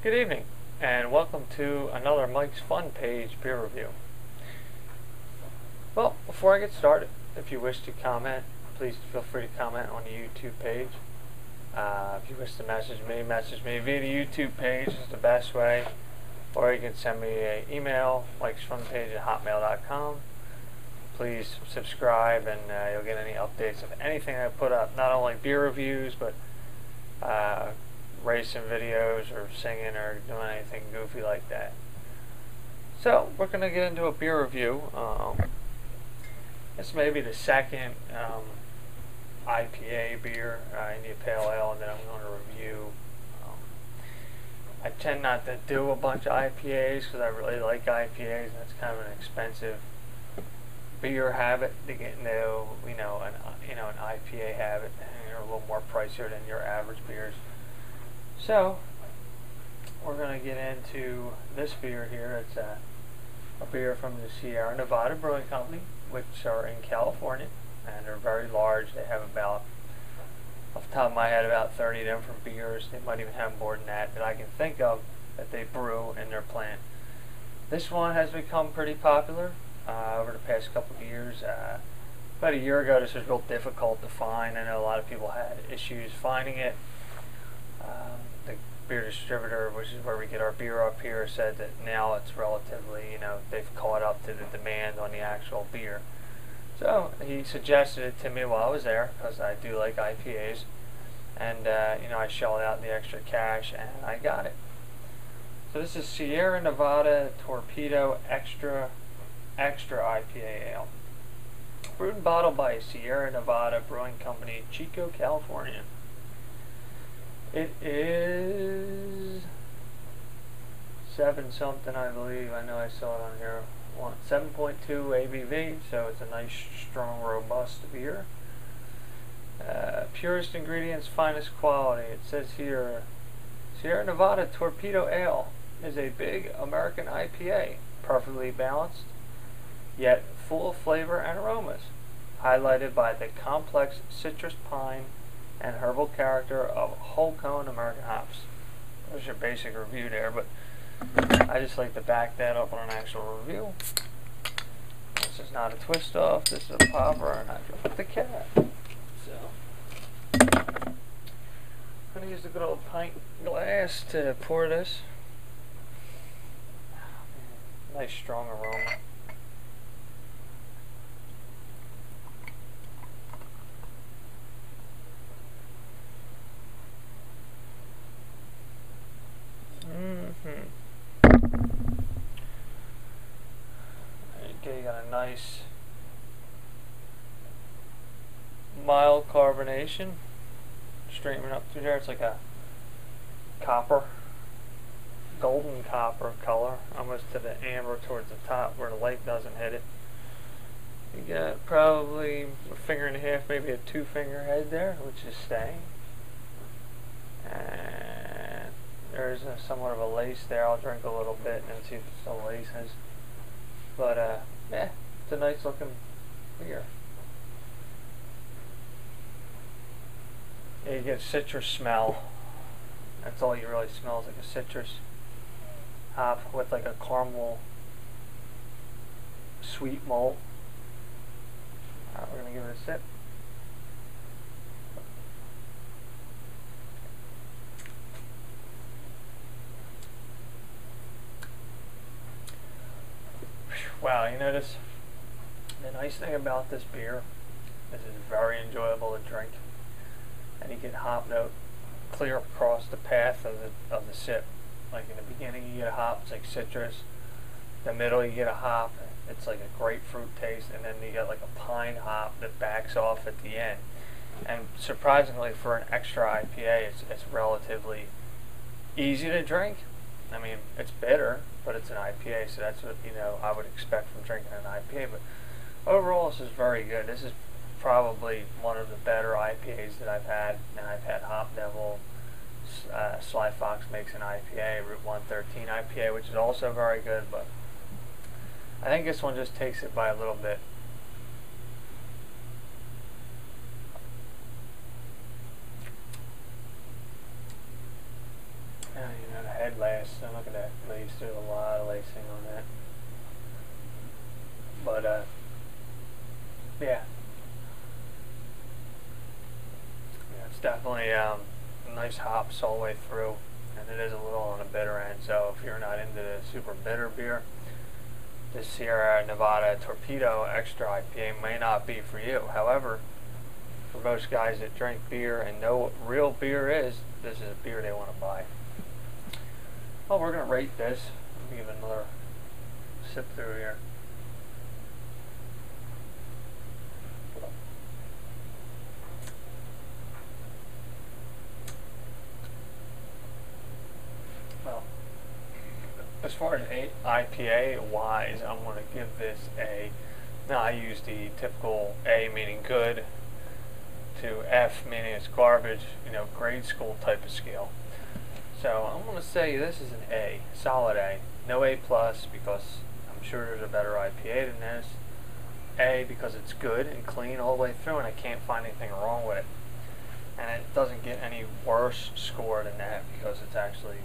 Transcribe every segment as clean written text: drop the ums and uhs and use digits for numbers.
Good evening, and welcome to another Mike's Fun Page beer review. Well, before I get started, if you wish to comment, please feel free to comment on the YouTube page. If you wish to message me via the YouTube page is the best way, or you can send me an email, mikesfunpage@hotmail.com. Please subscribe, and you'll get any updates of anything I put up, not only beer reviews, but racing videos or singing or doing anything goofy like that. So we're going to get into a beer review. This may be the second IPA beer, India Pale Ale, that I'm going to review. I tend not to do a bunch of IPAs because I really like IPAs, and that's kind of an expensive beer habit to get into. An IPA habit, and they're a little more pricier than your average beers. So we're going to get into this beer here. It's a beer from the Sierra Nevada Brewing Company, which are in California, and they're very large. They have about, off the top of my head, about 30 different beers. They might even have more than that I can think of that they brew in their plant. This one has become pretty popular over the past couple of years. About a year ago, this was real difficult to find. I know a lot of people had issues finding it. The beer distributor, which is where we get our beer up here, said that now it's relatively, they've caught up to the demand on the actual beer. So he suggested it to me while I was there, because I do like IPAs, and I shelled out the extra cash and I got it. So this is Sierra Nevada Torpedo Extra IPA Ale, brewed and bottled by Sierra Nevada Brewing Company, Chico, California. It is 7 something, I believe. I know I saw it on here. 7.2 ABV, so it's a nice, strong, robust beer. Purest ingredients, finest quality. It says here, Sierra Nevada Torpedo Ale is a big American IPA, perfectly balanced, yet full of flavor and aromas, highlighted by the complex citrus, pine, and herbal character of whole cone American hops. There's your basic review there, but I just like to back that up on an actual review. This is not a twist off, this is a popper, and I dropped the cat. So I'm gonna use the good old pint glass to pour this. Nice strong aroma. Okay, you got a nice mild carbonation streaming up through there. It's like a copper, golden copper color, almost to the amber towards the top where the light doesn't hit it. You got probably a finger and a half, maybe a 2-finger head there, which is staying. And there's somewhat of a lace there. I'll drink a little bit and see if it's still laces. But yeah, it's a nice looking beer. Yeah, you get citrus smell. That's all you really smell, is like a citrus hop with like a caramel sweet malt. Alright, we're gonna give it a sip. Wow, you notice the nice thing about this beer is it's very enjoyable to drink, and you get hop note clear across the path of the sip. Like in the beginning you get a hop, it's like citrus. The middle you get a hop, it's like a grapefruit taste, and then you get like a pine hop that backs off at the end. And surprisingly, for an extra IPA, it's relatively easy to drink. I mean, it's bitter, but it's an IPA, so that's what I would expect from drinking an IPA. But overall, this is very good. This is probably one of the better IPAs that I've had, and I've had Hop Devil. Sly Fox makes an IPA, Route 113 IPA, which is also very good, but I think this one just takes it by a little bit. might last. And look at that lace. There's a lot of lacing on that. But yeah, it's definitely nice hops all the way through, and it is a little on the bitter end. So if you're not into the super bitter beer, this Sierra Nevada Torpedo Extra IPA may not be for you. However, for most guys that drink beer and know what real beer is, this is a beer they want to buy. Well, we're going to rate this. Let me give it another sip through here. Well, as far as IPA wise, I'm going to give this a, now I use the typical A meaning good to F meaning it's garbage, grade school type of scale. So I'm going to say this is an A, solid A. No A plus because I'm sure there's a better IPA than this. A because it's good and clean all the way through and I can't find anything wrong with it. And it doesn't get any worse score than that because it's actually,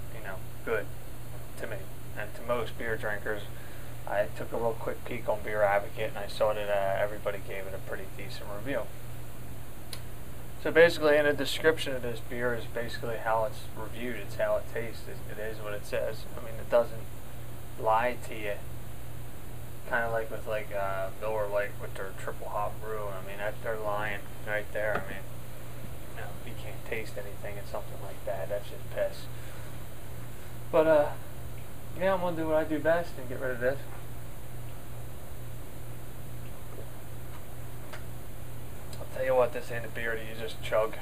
good to me. And to most beer drinkers, I took a real quick peek on Beer Advocate and I saw that everybody gave it a pretty decent review. So basically in the description of this beer is basically how it's reviewed, it's how it tastes, it is what it says. I mean, it doesn't lie to you. Kind of like with Miller Lite with their triple hop brew. I mean, they're lying right there. I mean, you can't taste anything in something like that. That's just piss. But yeah, I'm gonna do what I do best and get rid of this. Tell you what, this ain't a beer that you just chug.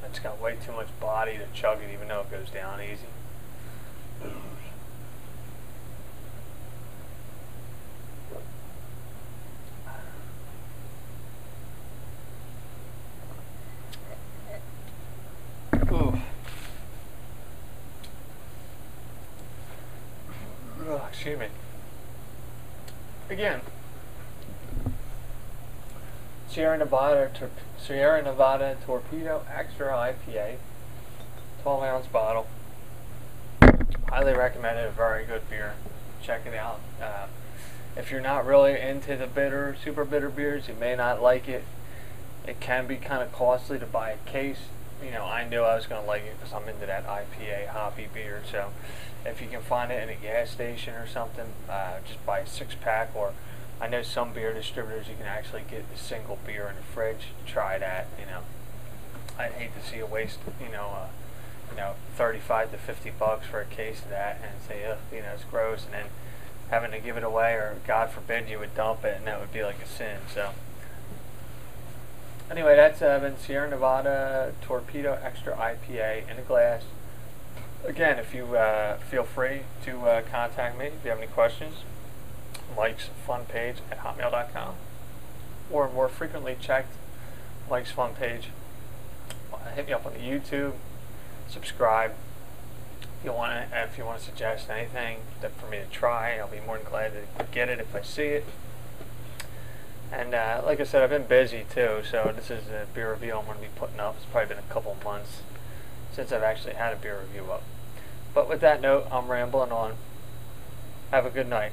It's got way too much body to chug it, even though it goes down easy. Ooh. Oh, excuse me. Again. Sierra Nevada Torpedo Extra IPA, 12-ounce bottle. Highly recommended. A very good beer. Check it out. If you're not really into the super bitter beers, you may not like it. It can be kind of costly to buy a case. I knew I was going to like it because I'm into that IPA hoppy beer. So if you can find it in a gas station or something, just buy a 6-pack, or I know some beer distributors you can actually get the single beer in the fridge. Try that. I'd hate to see a waste, 35 to 50 bucks for a case of that and say, ugh, it's gross, and then having to give it away, or God forbid you would dump it, and that would be like a sin. So anyway, that's been Sierra Nevada Torpedo Extra IPA in a glass. Again, if you feel free to contact me if you have any questions. mikesfunpage at hotmail.com, or more frequently checked, mikesfunpage. Hit me up on the YouTube, subscribe. If you want to suggest anything for me to try, I'll be more than glad to get it if I see it. And like I said, I've been busy too, so this is a beer review I'm going to be putting up. It's probably been a couple of months since I've actually had a beer review up. But with that note, I'm rambling on. Have a good night.